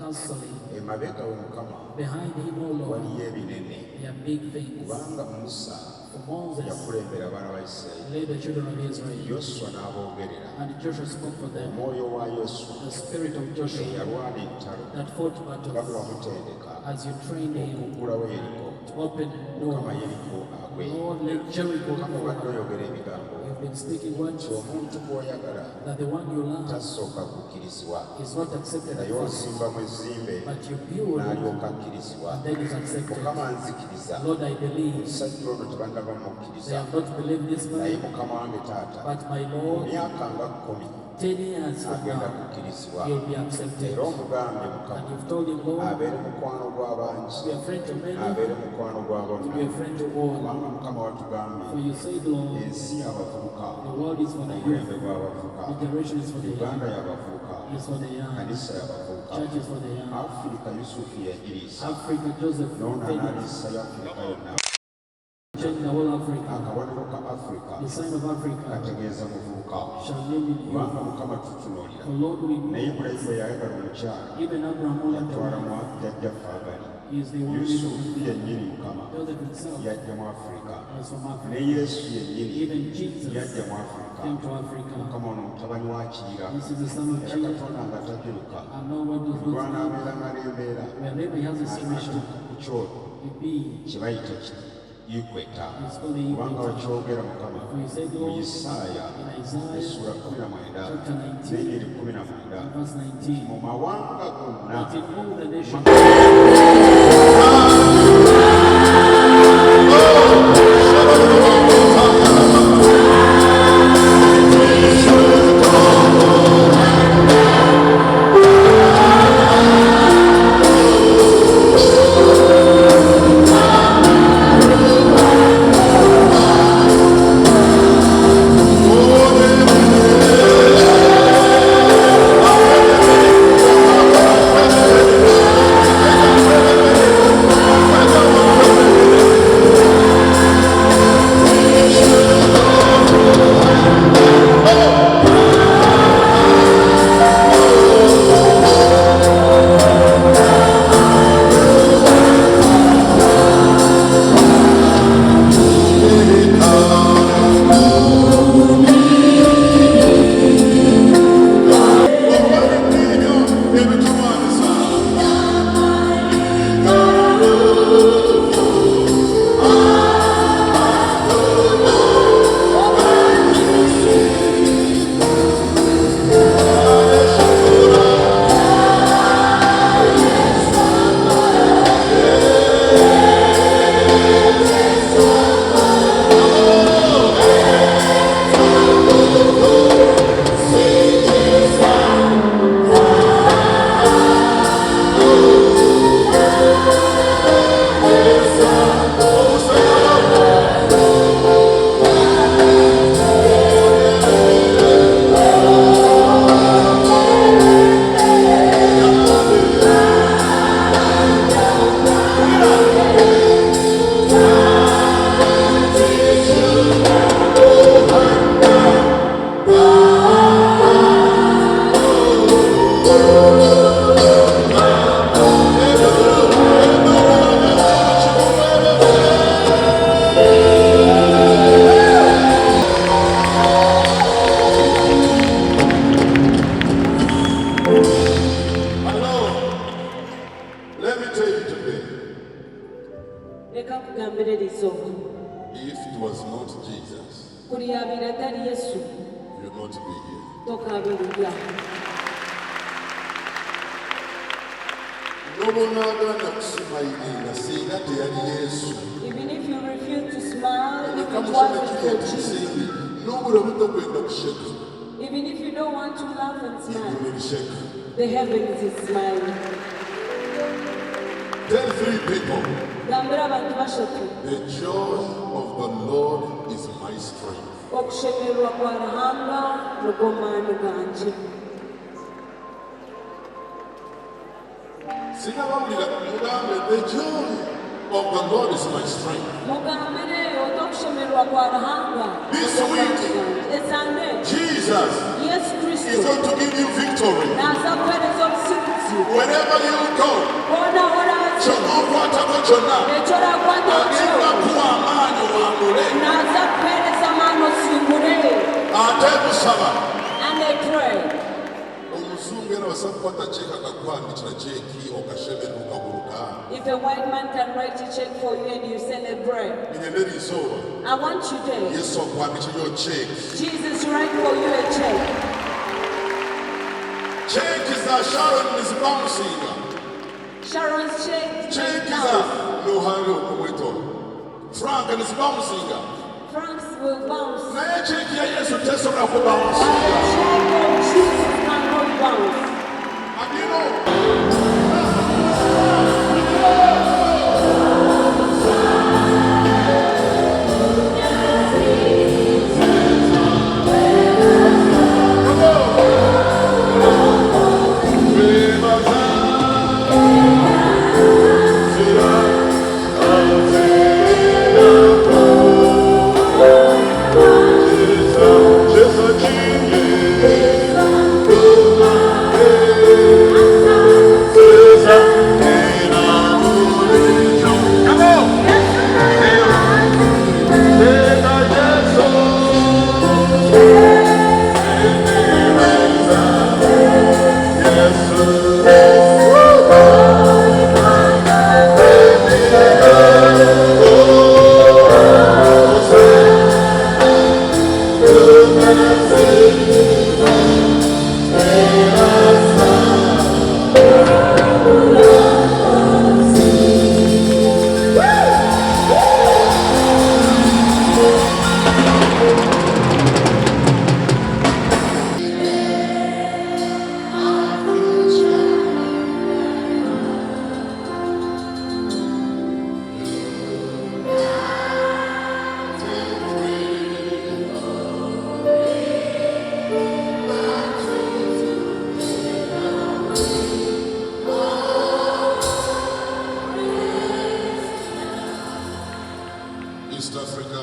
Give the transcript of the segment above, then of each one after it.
counseling. Behind him, O Lord, there are big things. For Moses led the children of Israel, and Joshua spoke for them. The spirit of Joshua that fought battles, as you trained him to open the door. Lord, let Jericho fall. You've been speaking words that the one you love is not accepted at first, but you build it and then is accepted. Lord, I believe they have not believed this man, but my Lord, 10 years from now, he'll be accepted. And you've told him, Lord, to be a friend to many, to be a friend to all. For you said, Lord, the world is for the youth, the generation is for the young, is for the young, church is for the young. Africa, Joseph, change the whole Africa. The sign of Africa shall name in you. For Lord, we know even Abraham wanted he is the one who Joseph himself was from Africa. Even Jesus came to Africa. This is the son of Jesus. And no one does not know. Whenever he has a situation, it be kubanga wakyogera Mukama mu Isaaya essula 19 n'ennyiri 19 mu mawanga gonna If it was not Jesus, you would not be here. Even if you refuse to smile, if it wasn't for Jesus. Even if you don't want to laugh and smile, the heavens is smiling. Tell 3 people, the joy of the Lord is my strength. The joy of the Lord is my strength. This week, Jesus is going to give you victory. Wherever you go, and they pray. If a white man can write a check for you and you celebrate, I want you there. Jesus write for you a check. Check is a Sharon is bouncing. Sharon's check. Check is a no Frank is bouncing. Frank's will bounce. Check yes to test on bounce. Jesus cannot bounce. And you know. East Africa.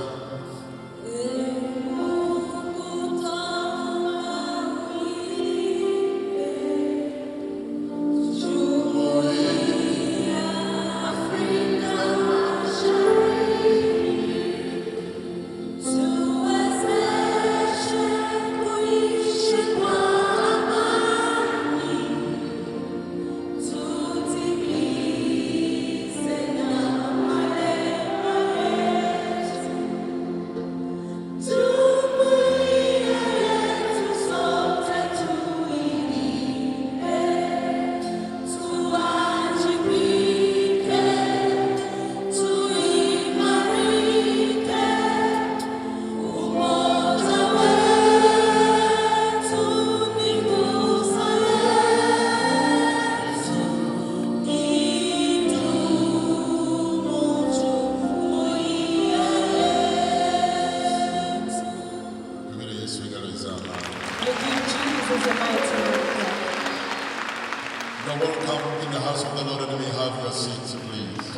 You're welcome in the house of the Lord, and we have your seats, please.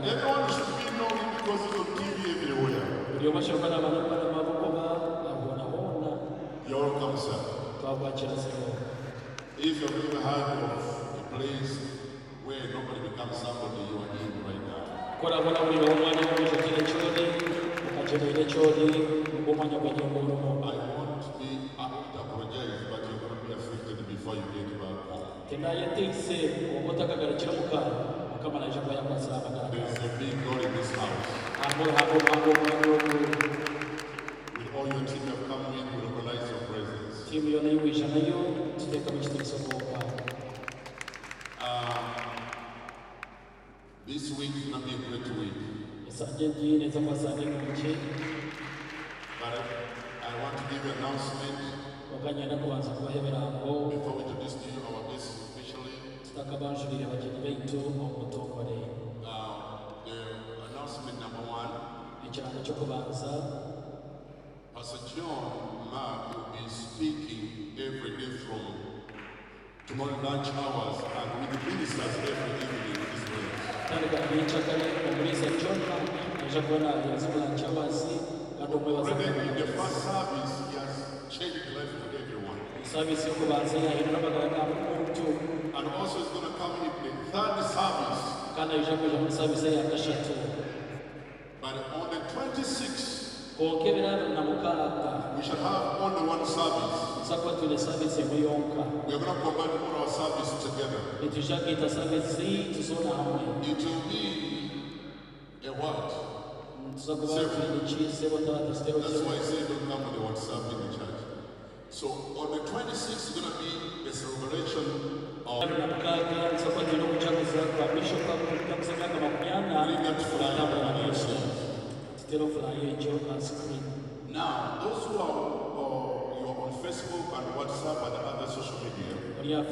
Everyone should be knowing because of TV everywhere. You're welcome, sir. If you've ever heard of a place where nobody becomes somebody, you are in right now. I want to apologize, but you're going to be affected before you get back home. There is a big God in this house. With all your team have come in, we recognize your presence. This week is going to be a great week. But I want to give you an announcement before we introduce to you our guests officially. The announcement number one, Pastor John Mark will be speaking every day from tomorrow lunch hours and with the ministers every evening in this place. Already in the first service, he has changed the life of everyone. And also it's going to come in the third service. But on the 26th, we shall have only one service. We are going to combine all our service together. It will be a what? That's why I say don't come with the word serve in the church. So on the 26th is going to be a celebration of now, those who are you're on Facebook and WhatsApp and other social media, help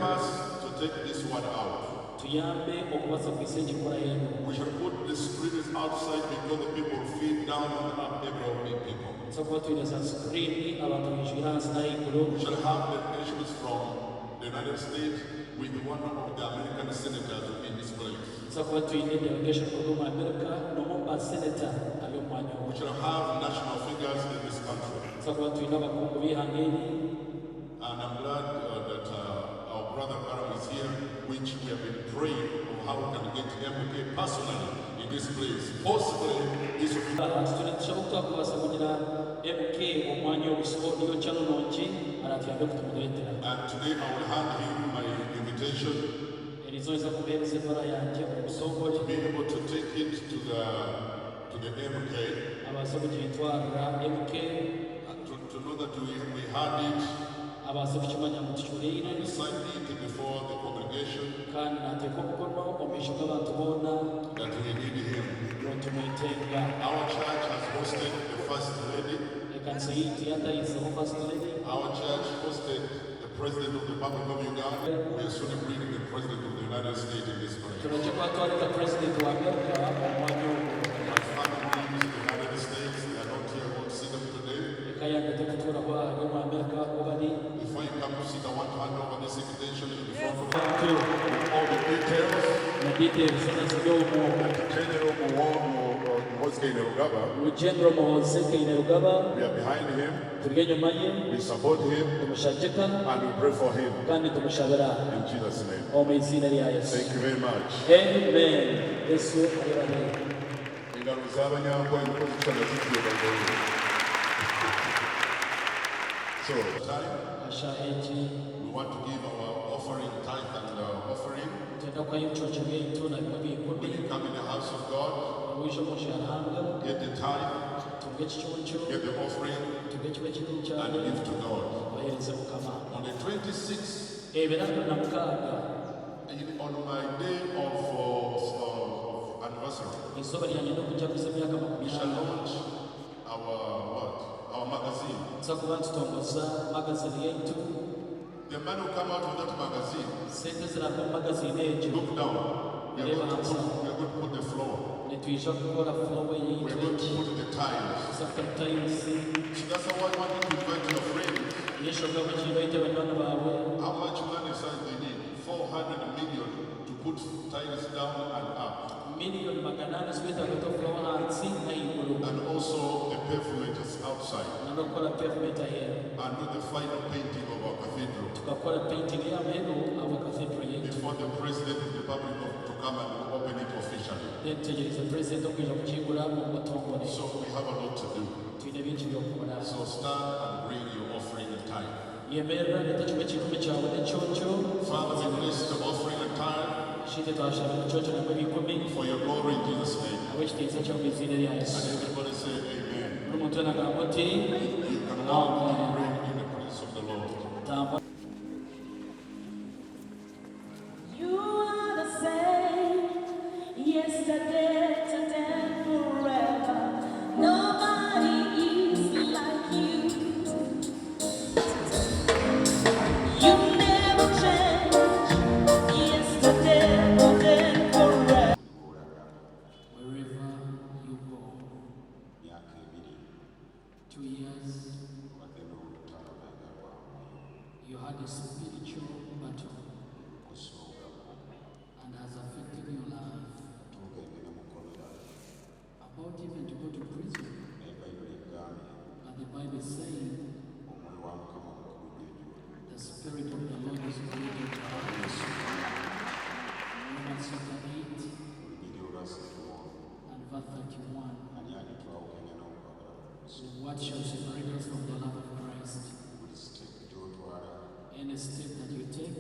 us to take this one out. We shall put the screens outside because the people feed down and up every people. We shall have the nations from the United States with one of the American senators in this place. We shall have national figures in this country. And I'm glad that our brother Aram is here, which we have been praying of how we can get MK personally in this place. Possibly, this will be. And today I will hand him my invitation to be able to take it to the MK. To know that we had it and signed it before the congregation that we need him. Our church has hosted the First Lady. Our church hosted the President of the Republic of Uganda. We are soon bringing the President of the United States in this place. My family lives in the United States. They are not here. I won't see them today. Before you come to sit, I want to hand over this invitation in the front of the with all the details. Gen Muhoozi Kainerugaba. We are behind him. We support him. And we pray for him. In Jesus' name. Thank you very much. Amen. So, we want to give our offering, tithe and offering. When you come in the house of God, get the tithe, get the offering, and give to God. On the 26th, on my day of anniversary, we shall launch our magazine. The man who come out with that magazine, look down. We are going to put the floor. We are going to put the tiles. So that's why I want you to invite your friends. How much money size they need? 400 million to put tiles down and up. And also the pavement is outside. And do the final painting of our cathedral. Before the President of the Republic to come and open it officially. So we have a lot to do. So stand and bring your offering and tithe. Father, we bless the offering and tithe for your glory in Jesus' name. And everybody say amen. You can now pray in the presence of the Lord. You are the same yesterday, today, forever. Nobody is like you. You never change. Yesterday, today, forever. Wherever you go, 2 years, a spiritual battle and has affected your life. About even to go to prison. But the Bible is saying the Spirit of the Lord is ready to us. Romans chapter 8 and verse 31. So what shall separate us from the love of Christ? Any step that you take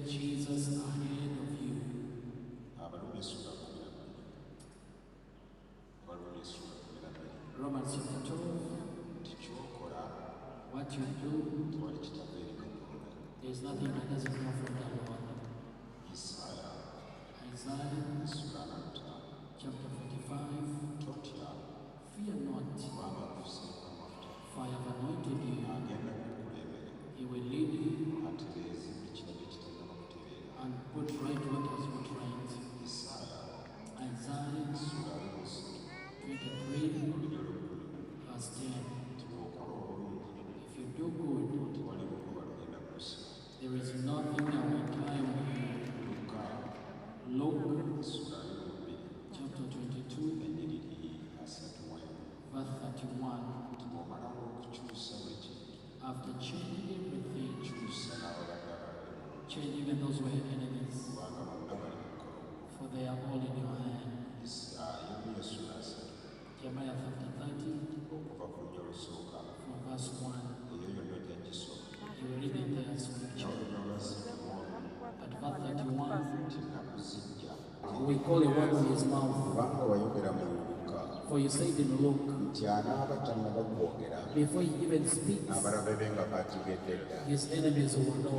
Jesus ahead of you. Romans chapter 12. What you do, there's nothing that doesn't come from the Lord. Isaiah chapter 45. Fear not, for I have anointed you. He will lead you and put right what was put right. Isaiah 23 verse 10. If you do good, there is nothing that will tie on you. Luke chapter 22 verse 31. After changing everything, change even those who are enemies, for they are all in your hand. Jeremiah chapter 30 from verse 1. You read it there as scripture. At verse 31, we call a word on his mouth. For you said in Luke, before he even speaks, his enemies will know.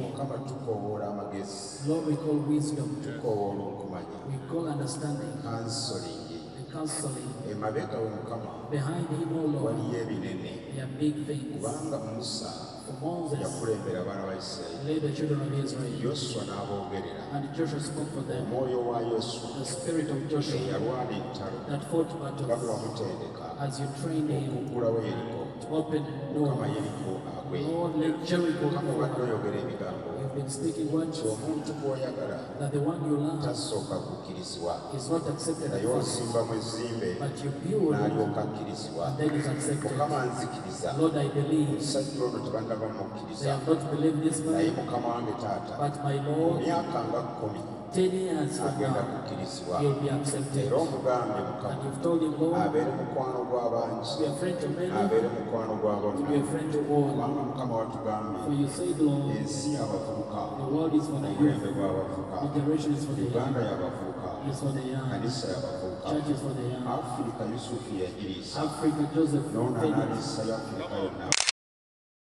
Lord, we call wisdom. We call understanding. The counseling. Behind him, O Lord, there are big things. For Moses led the children of Israel, and Joshua spoke for them. The spirit of Joshua that fought battles as you trained him to open doors. Lord, let Jericho fall. You've been speaking words that the one you love is not accepted at first, but you build and then is accepted. Lord, I believe they have not believed this man, but my Lord, 10 years from now, he'll be accepted. And you've told him, Lord, to be a friend to many, to be a friend to all. For you said, Lord, the world is for the youth, the generation is for the young, is for the young, church is for the young. Africa, Joseph,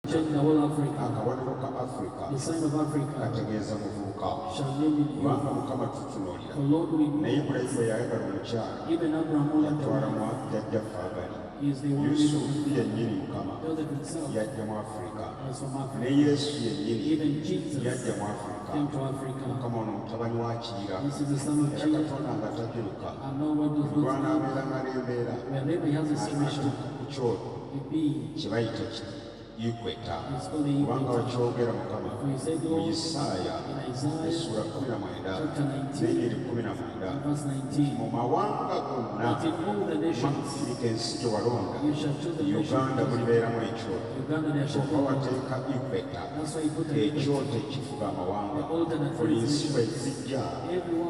change the whole Africa. The sign of Africa shall name in you. For Lord, we know even Abraham is the one Joseph himself was from Africa. Even Jesus came to Africa. This is the son of Jesus. And no one does not know. Whenever he has a situation, he be Ikweta kubanga wakyogera Mukama mu Isaaya essula 19 n'ennyiri 19 mu mawanga gonna mwakiika ensi gye walonda Uganda mulibeeramu ekyoto kyokka wateeka ikweta ekyoto ekifuga amawanga buli nsi bwe zijja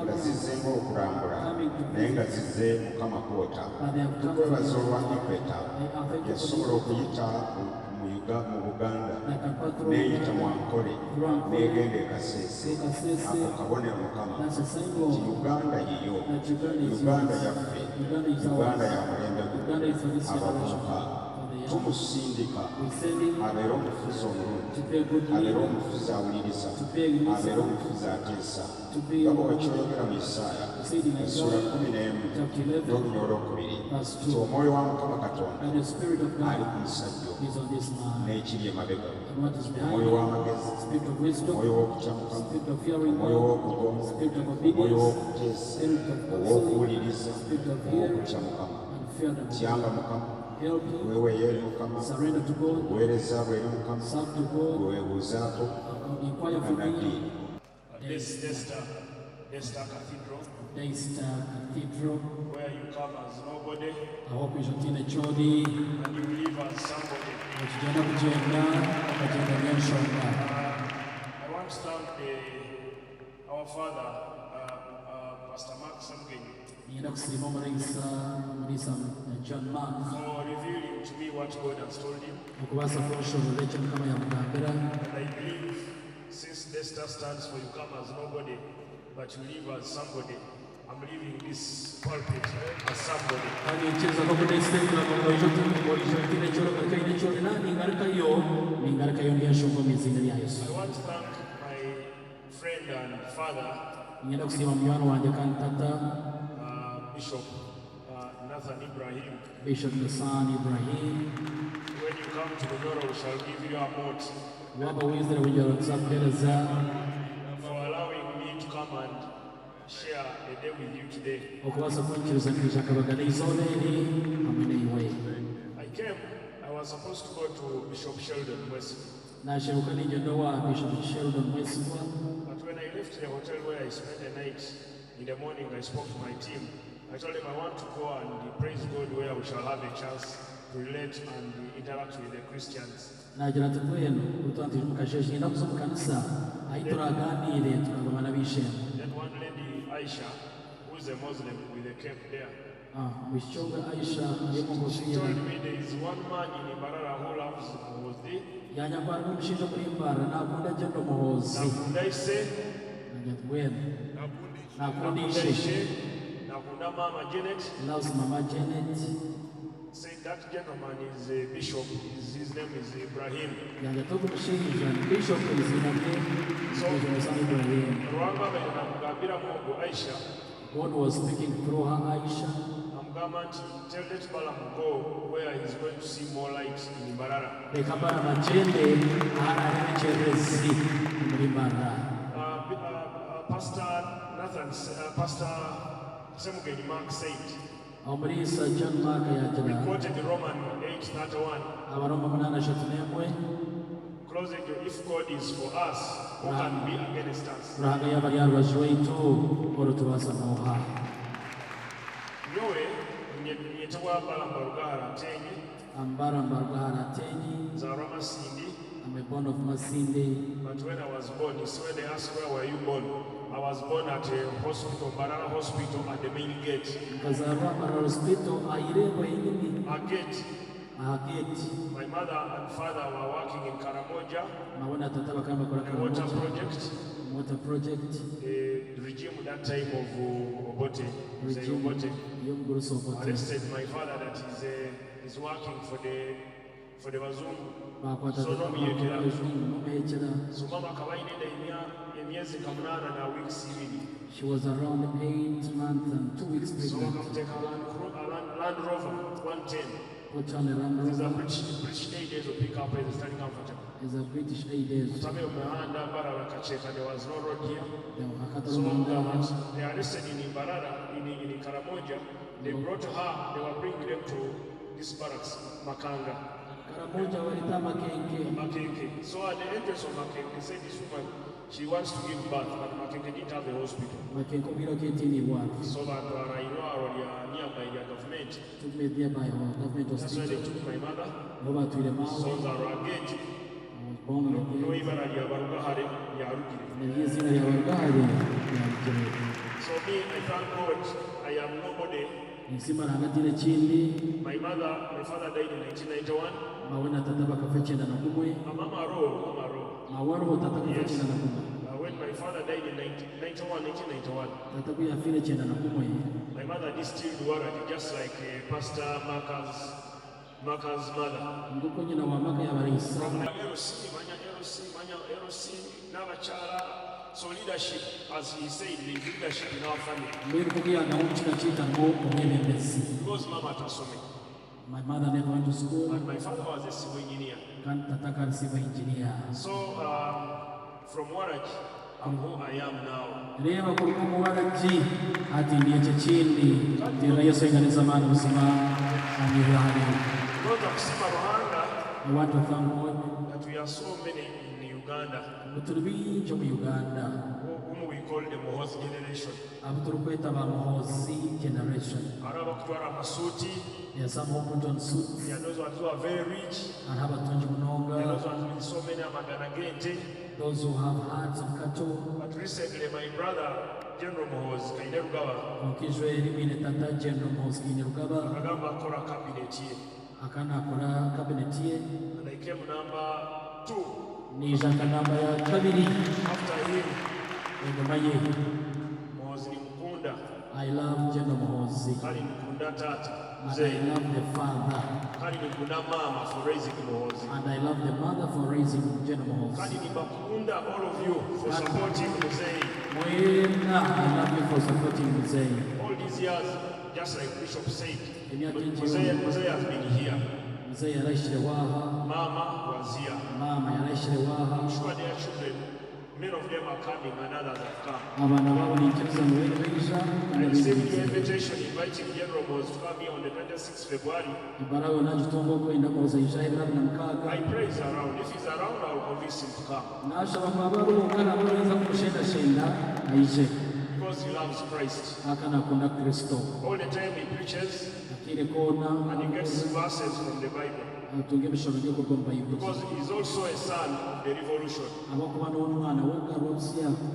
nga zizzenga okulambula naye nga zizze Mukama kwota tukwebaza olwa ikweta yasobola okuyita mu Buganda n'eyita mu Ankole n'egenda e Kasese ako kabonero Mukama nti Uganda yiyo Uganda yaffe Uganda ya mulembe abavubuka tumusindika abeere omufuzi omulungi abeere omufuzi awuliriza abeere omufuzi ateesa nga bwe wakyogera mu Isaaya essula 11 n'olunyolo 2 nti omwoyo wa Mukama Katonda ali ku musajja n'ekiri emabega omwoyo w'amagezi omwoyo w'okukyamuka omwoyo w'okugoma omwoyo w'okuteesa ow'okuwuliriza ow'okutya Mukama tyanga Mukama help you, surrender to God, serve to God, inquire for me. Daystar Cathedral, where you come as nobody and you live as somebody. I want to thank our father, Pastor Mark Samgenyi, for revealing to me what God has told him. And I believe since Daystar stands for you come as nobody, but you live as somebody, I'm leaving this pulpit as somebody. I want to thank my friend and father, Bishop Nathan Ibrahim. When you come to the door, we shall give you a moat for allowing me to come and share a day with you today. I was supposed to go to Bishop Sheldon Wesley. But when I left the hotel where I spent the night, in the morning I spoke to my team. I told them I want to go and praise God where we shall have a chance to relate and interact with the Christians. That one lady, Aisha, who is a Muslim with a cape there, she told me there is one man in Ibarara who loves Muhoozi. Mama Janet. Loves Mama Janet. Say that gentleman is a bishop. His name is Ibrahim. Bishop is God was speaking through her, Aisha. Tell that Balaam go where he's going to see more light in Ibarara. Pastor Nathan, Pastor Semugeni Mark said, we quoted Roman 8:31. Closing to, if God is for us, who can be against us? I'm a born of Masinde. But when I was born, you see when they asked where were you born? I was born at a hospital, Barara Hospital, at the main gate. Because hospital, a gate. My mother and father were working in Karamoja, a water project. The regime at that time of Obote, arrested my father that is working for the Bazungu. So no miyekera. So mama kawaida miezi 8 na weeks hivi. She was around 8 months and 2 weeks pregnant. So take a Land Rover 110. It's a British 8 days of pick up and standing comfortable. It's a British 8 days. There was no road here. So they arrested in Ibarara, in Karamoja. They brought her, they were bringing them to this barracks, Makanga. Makenge. So at the entrance of Makenge, they said this woman, she wants to give birth, but Makenge didn't have a hospital. So that nearby the government. That's why they took my mother. So that our gate. No Ibara Yabarugahare Yarugiri. So me, I thank God, I am nobody. My father died in 1991. Yes. When my father died in 1991, my mother distilled water just like Pastor Mark's mother. So leadership, as he said, leadership in our family. Because Mama Tasome. My mother never went to school. And my father was a civil engineer. So from Waraj, I'm who I am now. I want to thank God that we are so many in Uganda whom we call the Muhoozi generation. There are some who put on suits. There are those ones who are very rich. There are those ones with so many amaganagente. Those who have herds of cattle. But recently, my brother Gen Muhoozi Kainerugaba cabinet ye. And I came number 2. After him, Muhoozi Mkunda. I love Gen Muhoozi. Kali Mkunda Tata. And I love the father. Kali Mkunda Mama for raising Muhoozi. And I love the mother for raising Gen Muhoozi. Kali Mkunda all of you for supporting Muzei. I love you for supporting Muzei. All these years, just like Bishop said, Muzei has been here. Mama was here. I'm sure their children, many of them are coming and others have come. I received your invitation inviting Gen Muhoozi to come here on the 26th February. I pray he's around. If he's around, I will convince him to come. Because he loves Christ. All the time he preaches and he gets verses from the Bible. Because he's also a son of the revolution.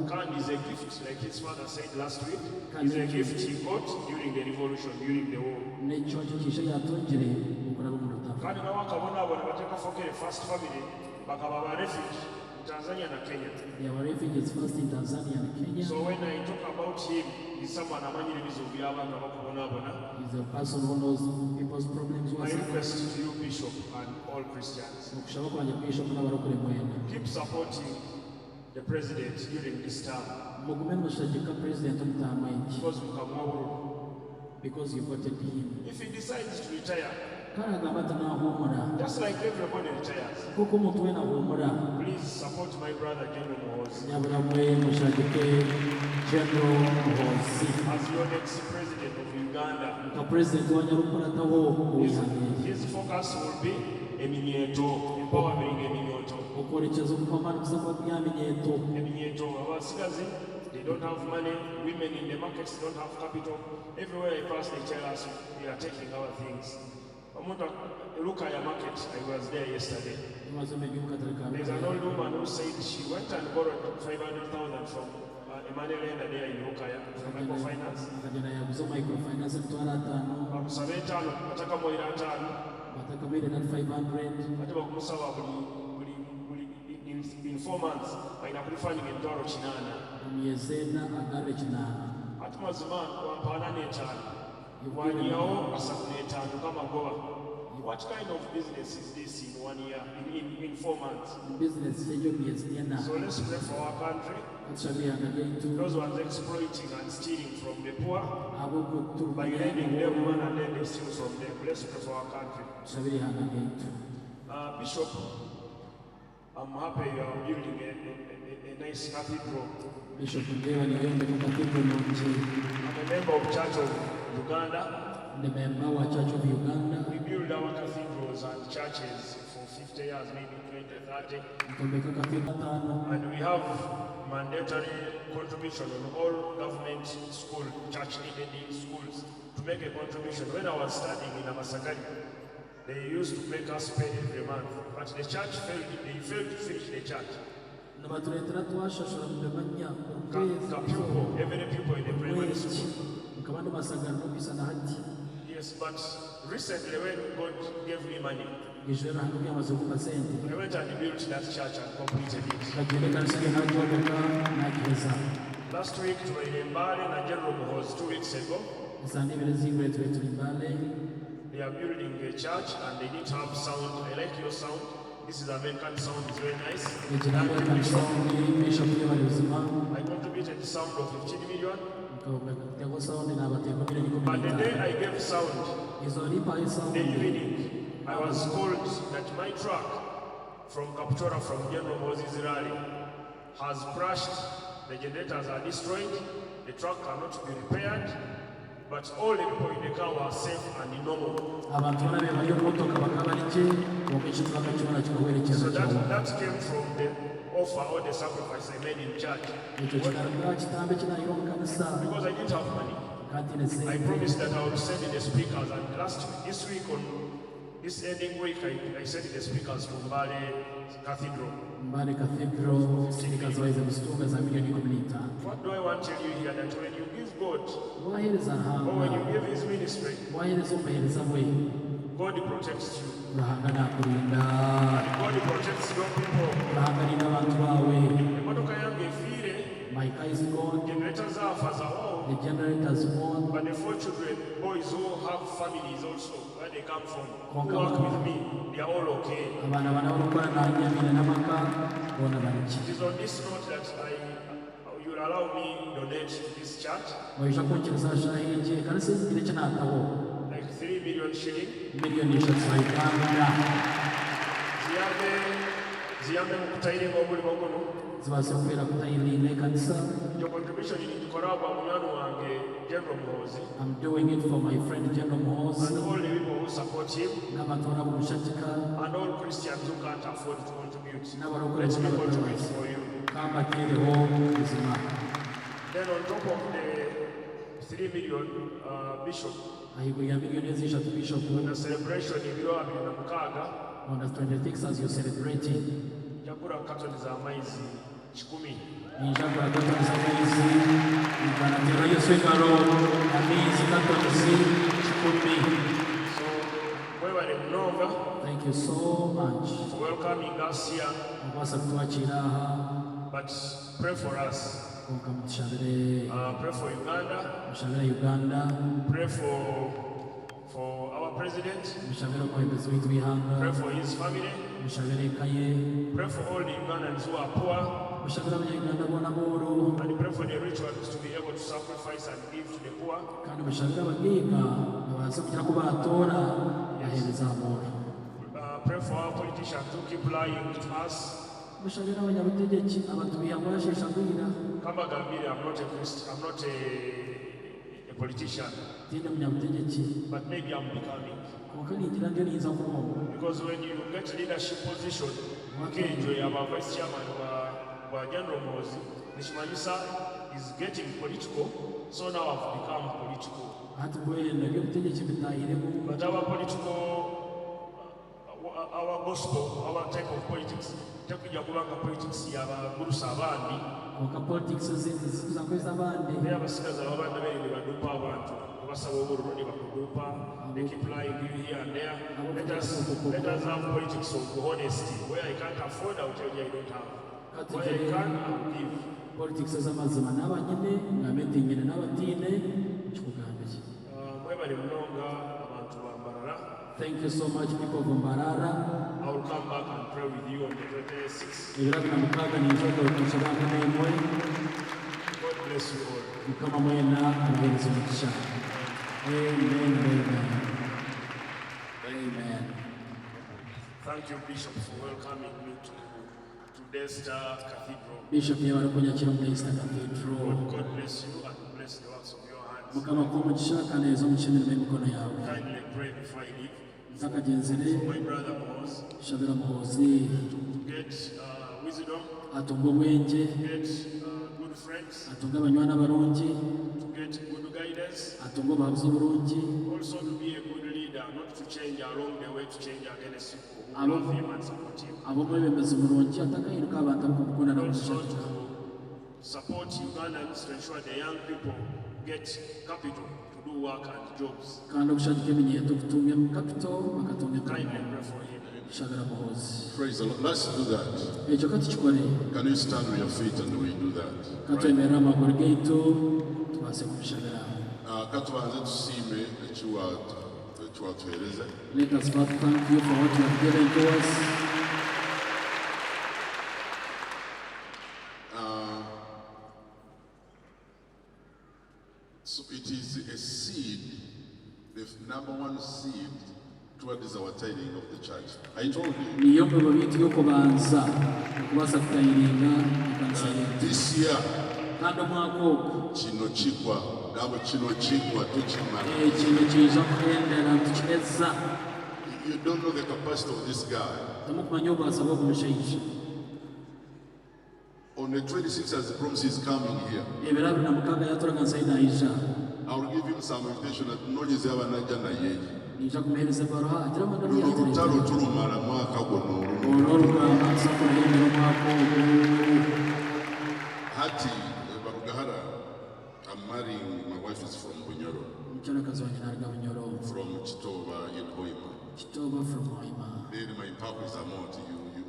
Kand is a gift, like his father said last week. He's a gift he got during the revolution, during the war. Kand na wakabona bateka fokere first family bakaba refuge in Tanzania and Kenya. They were refugees first in Tanzania and Kenya. So when I talk about him, he's someone amanyire bizubi abantu bakubonabona. He's a person who knows people's problems. My request to you, Bishop, and all Christians, keep supporting the president during this time. Because you voted him. If he decides to retire, just like everybody retires, please support my brother Gen Muhoozi as your next president of Uganda. His focus will be empowering Eminyeto. They don't have money. Women in the markets don't have capital. Everywhere I pass, they tell us we are taking our things. Look at your market. I was there yesterday. There's an old woman who said she went and borrowed 500,000 from Emmanuel there in Rukaya from microfinance. In 4 months, I am refunding in Doro Chinana. At Mazman, what kind of business is this in 1 year, in 4 months? So let's pray for our country. Those who are exploiting and stealing from the poor, by lending them one and then they steal from them. Let's pray for our country. Bishop, I'm happy you are building a nice cathedral. Bishop, I'm a member of Church of Uganda. The member of Church of Uganda. We build our cathedrals and churches for 50 years, maybe 20, 30. And we have mandatory contribution on all government school, church-needed schools to make a contribution. When I was studying in Amasakari, they used to make us pay every month, but the church failed. They failed to finish the church. Every pupil in the primary school. Yes, but recently when God gave me money, I went and built that church and completed it. Last week to Mbale and Gen Muhoozi 2 weeks ago. They are building a church and they didn't have sound. I like your sound. This is American sound, it's very nice. I contributed the sound of 15 million. But the day I gave sound, the evening, I was told that my truck from Kapchora from Gen Muhoozi's rally has crashed. The generators are destroyed. The truck cannot be repaired. but all the people in the car were safe and normal. So that came from the offer or the sacrifice I made in church. Because I didn't have money. I promised that I would send in the speakers, and this week on this ending week, I sent in the speakers from Mbale Cathedral. What do I want to tell you here? That when you give God, or when you give His ministry, God protects you. God protects your people. My car is gone. Generators are The generators gone. But the 4 children, boys who have families also, where they come from, who work with me, they are all okay. It is on this note that you will allow me to donate to this church. Like 3 million shillings. Your contribution in Gen Muhoozi. I'm doing it for my friend Gen Muhoozi. And all the people who support him. And all Christians who can't afford to contribute. Let me contribute for you. Then on top of the 3 million, Bishop, on the celebration in Mukaga, on the 26th as you're celebrating, Jakura Catholics are amazing. Chikumi. So thank you so much for welcoming us here. But pray for us. Pray for Uganda. Pray for our president. Pray for his family. Pray for all the Ugandans who are poor. And pray for the rich ones to be able to sacrifice and give to the poor. Pray for our politicians who keep lying to us. Kamagambire, I'm not a politician, but maybe I'm becoming. Because when you get leadership position, you have a vice chairman wa Gen Muhoozi, Nishimanyisa is getting political, so now I've become political. But our political, our gospel, our type of politics, politics they keep lying here and there. Let us have politics of honesty. Where I can't afford, I'll tell you I don't have. Where I can, I'll give. Politics thank you so much, people from Barara. I will come back and pray with you on the 26th. God bless you all. Amen. Thank you, Bishop, for welcoming me to Desta Cathedral. Bishop, God bless you and bless the works of your hands. Kindly pray before I leave. For my brother Muhoozi to get wisdom, to get good friends, to get good guidance, also to be a good leader, not to change along the way, to change against people who love him and support him. Also to support Ugandans to ensure the young people get capital to do work and jobs. Kindly pray for him. Praise the Lord. Let's do that. Can you stand on your feet and we do that? Let us first thank you for what you have given to us. So it is a seed, the number one seed towards our tithing of the church. I told you. This year, Chino Chikwa You don't know the capacity of this guy. On the 26th, as the promise is coming here, I'll give him some invitation that no is ever Najana Ye. Hati Barugahara, I'm marrying, my wife is from Bunyoro. From Chitova in Hoima. Then my papa is Amot,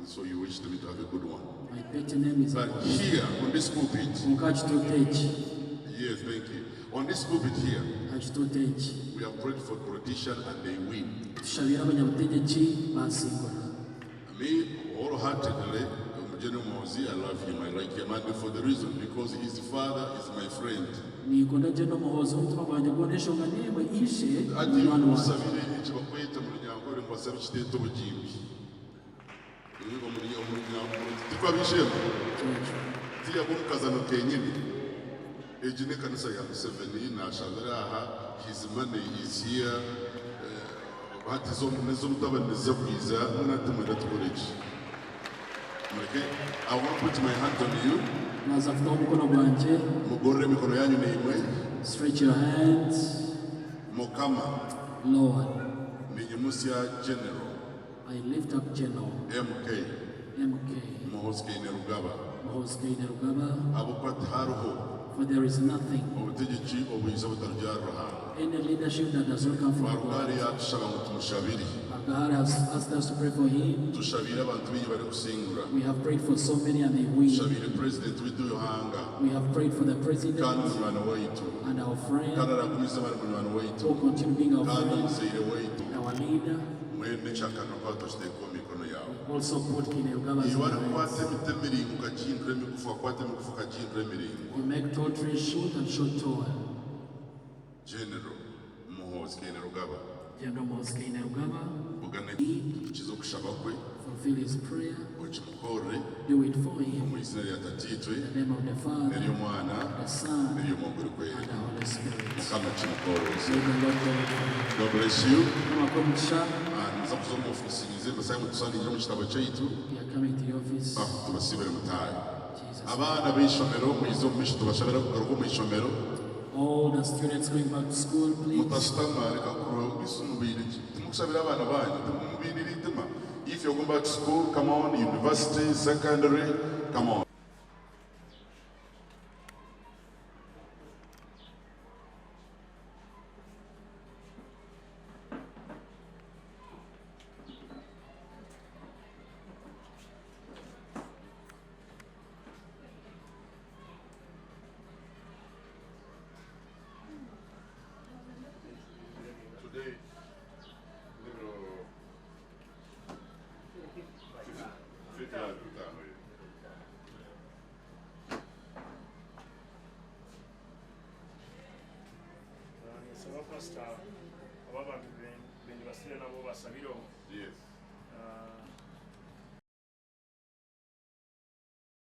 so you wish them to have a good one. My pet name is. But here, on this pulpit, yes, thank you. On this pulpit here, we have prayed for politicians and they win. Me, wholeheartedly, Gen Muhoozi, I love him, I like him, and for the reason, because his father is my friend. His money is here. Okay, I want to put my hand on you. Stretch your hands. Mokama. Lord. General. I lift up General. MK. Muhoozi Kainerugaba. For there is nothing. Any leadership that does not come from God. God has asked us to pray for him. We have prayed for so many and they win. We have prayed for the president and our friend who continue being our friend, our leader. Also put Kainerugaba's you make tall trees short and short tall. General Muhoozi Kainerugaba. General Muhoozi Kainerugaba. Fulfill his prayer. Do it for him. In the name of the Father, the Son, and the Holy Spirit. God bless you. We are coming to your office. All the students going back to school, please. If you're going back to school, come on. University, secondary, come on. Today, Pastor, yes.